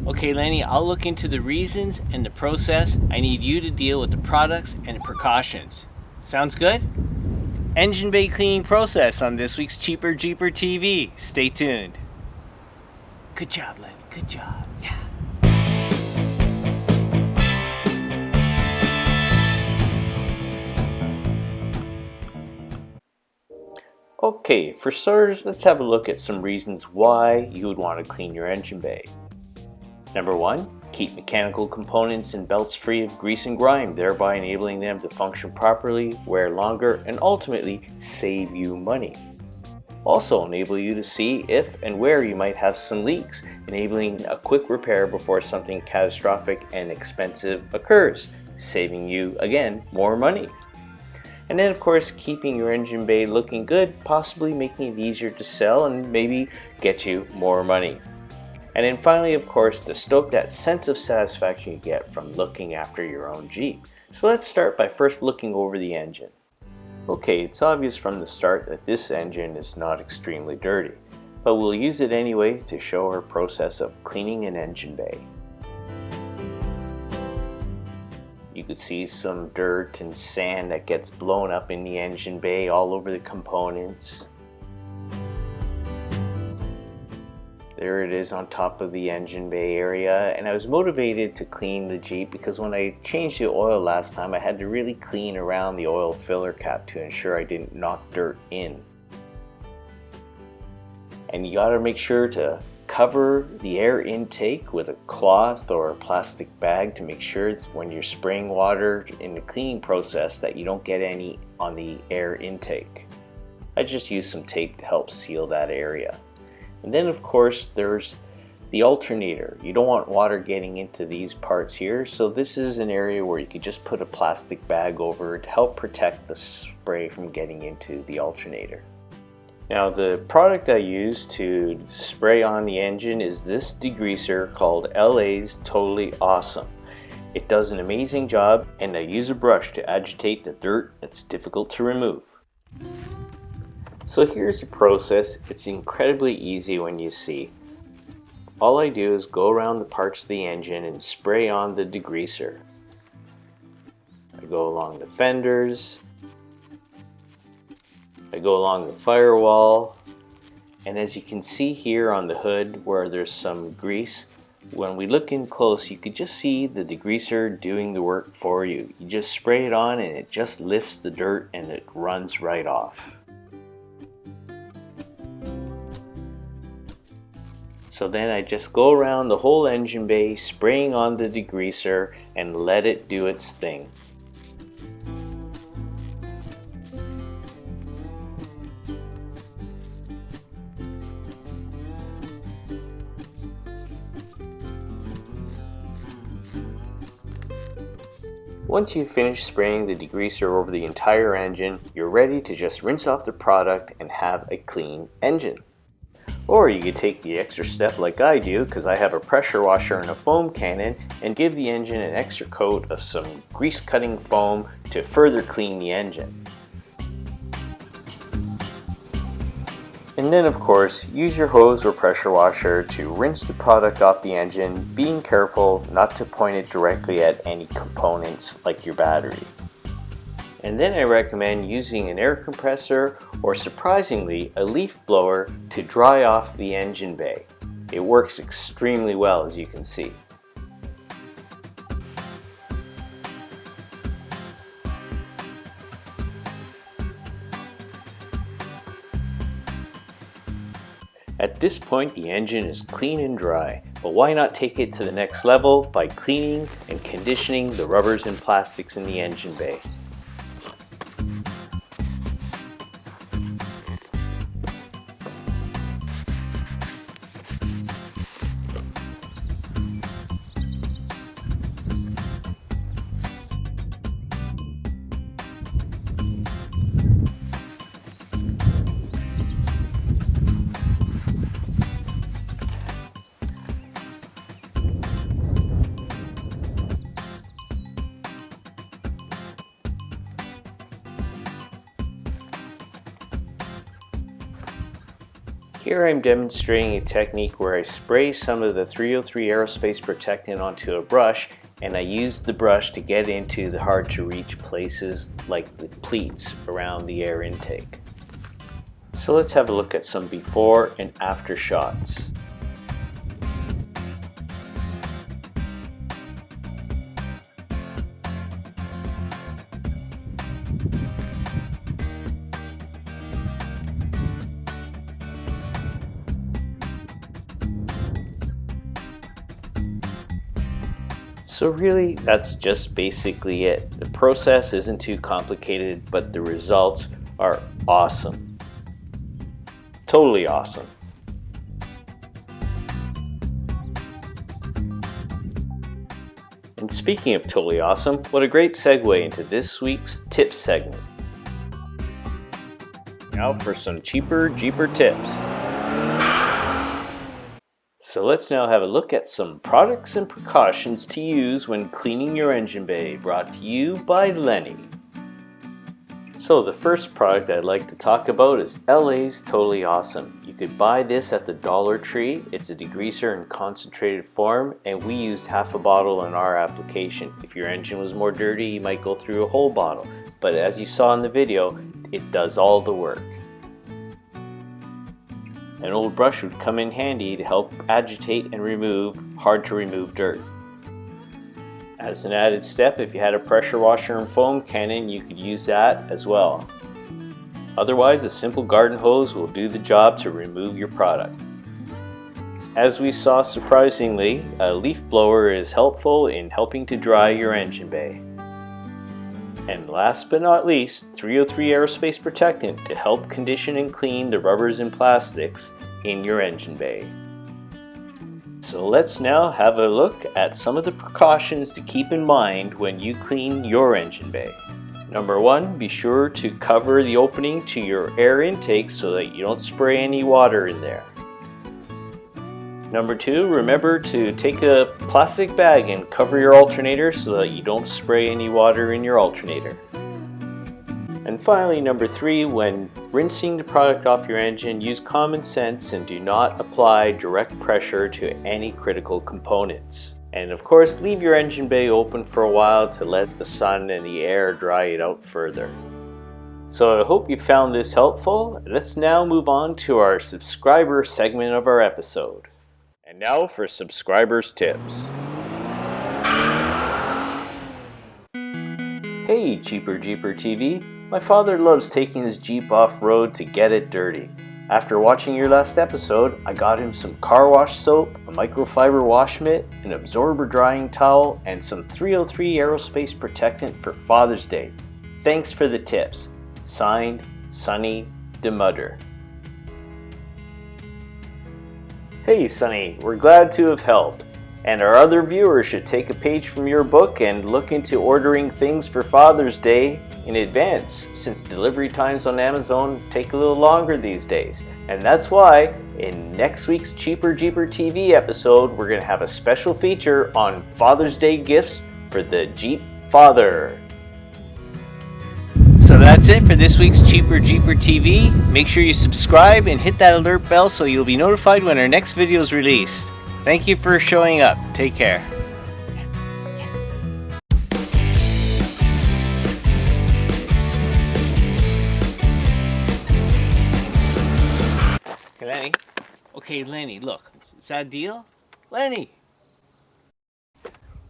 Okay, Lenny, I'll look into the reasons and the process. I need you to deal with the products and the precautions. Sounds good? Engine bay cleaning process on this week's CheaperJeeperTV. Stay tuned. Good job, Lenny. Good job. Yeah. Okay, for starters, let's have a look at some reasons why you would want to clean your engine bay. Number 1, keep mechanical components and belts free of grease and grime, thereby enabling them to function properly, wear longer, and ultimately save you money. Also enable you to see if and where you might have some leaks, enabling a quick repair before something catastrophic and expensive occurs, saving you, again, more money. And then of course keeping your engine bay looking good, possibly making it easier to sell and maybe get you more money. And then finally, of course, to stoke that sense of satisfaction you get from looking after your own Jeep. So let's start by first looking over the engine. Okay, it's obvious from the start that this engine is not extremely dirty, but we'll use it anyway to show our process of cleaning an engine bay. You could see some dirt and sand that gets blown up in the engine bay all over the components. There it is on top of the engine bay area, and I was motivated to clean the Jeep because when I changed the oil last time I had to really clean around the oil filler cap to ensure I didn't knock dirt in. And you got to make sure to cover the air intake with a cloth or a plastic bag to make sure that when you're spraying water in the cleaning process that you don't get any on the air intake. I just used some tape to help seal that area. And then of course there's the alternator. You don't want water getting into these parts here, so this is an area where you could just put a plastic bag over it to help protect the spray from getting into the alternator. Now the product I use to spray on the engine is this degreaser called LA's Totally Awesome. It does an amazing job, and I use a brush to agitate the dirt that's difficult to remove. So here's the process. It's incredibly easy when you see. All I do is go around the parts of the engine and spray on the degreaser. I go along the fenders, I go along the firewall, and as you can see here on the hood where there's some grease, when we look in close you could just see the degreaser doing the work for you. You just spray it on and it just lifts the dirt and it runs right off. So then I just go around the whole engine bay spraying on the degreaser and let it do its thing. Once you've finished spraying the degreaser over the entire engine, you're ready to just rinse off the product and have a clean engine. Or you could take the extra step like I do, because I have a pressure washer and a foam cannon, and give the engine an extra coat of some grease cutting foam to further clean the engine. And then of course, use your hose or pressure washer to rinse the product off the engine, being careful not to point it directly at any components like your battery. And then I recommend using an air compressor or, surprisingly, a leaf blower to dry off the engine bay. It works extremely well, as you can see. At this point the engine is clean and dry, but why not take it to the next level by cleaning and conditioning the rubbers and plastics in the engine bay. Here I'm demonstrating a technique where I spray some of the 303 Aerospace Protectant onto a brush, and I use the brush to get into the hard to reach places like the pleats around the air intake. So let's have a look at some before and after shots. So really, that's just basically it. The process isn't too complicated, but the results are awesome. Totally awesome. And speaking of totally awesome, what a great segue into this week's tips segment. Now for some cheaper Jeeper tips. So let's now have a look at some products and precautions to use when cleaning your engine bay, brought to you by Lenny. So the first product I'd like to talk about is LA's Totally Awesome. You could buy this at the Dollar Tree. It's a degreaser in concentrated form, and we used half a bottle in our application. If your engine was more dirty, you might go through a whole bottle. But as you saw in the video, it does all the work. An old brush would come in handy to help agitate and remove hard to remove dirt. As an added step, if you had a pressure washer and foam cannon, you could use that as well. Otherwise, a simple garden hose will do the job to remove your product. As we saw, surprisingly, a leaf blower is helpful in helping to dry your engine bay. And last but not least, 303 Aerospace Protectant to help condition and clean the rubbers and plastics in your engine bay. So let's now have a look at some of the precautions to keep in mind when you clean your engine bay. Number 1, be sure to cover the opening to your air intake so that you don't spray any water in there. Number 2, remember to take a plastic bag and cover your alternator so that you don't spray any water in your alternator. And finally, number 3, when rinsing the product off your engine, use common sense and do not apply direct pressure to any critical components. And of course, leave your engine bay open for a while to let the sun and the air dry it out further. So I hope you found this helpful. Let's now move on to our subscriber segment of our episode. And now for subscribers' tips. Hey CheaperJeeperTV, my father loves taking his Jeep off-road to get it dirty. After watching your last episode, I got him some car wash soap, a microfiber wash mitt, an absorber drying towel, and some 303 Aerospace Protectant for Father's Day. Thanks for the tips. Signed, Sonny DeMudder. Hey Sonny, we're glad to have helped. And our other viewers should take a page from your book and look into ordering things for Father's Day in advance, since delivery times on Amazon take a little longer these days. And that's why in next week's CheaperJeeperTV episode, we're going to have a special feature on Father's Day gifts for the Jeep father. So that's it for this week's CheaperJeeperTV. Make sure you subscribe and hit that alert bell so you'll be notified when our next video is released. Thank you for showing up. Take care. Hey, Lenny. Okay, Lenny, look. Is that a deal? Lenny!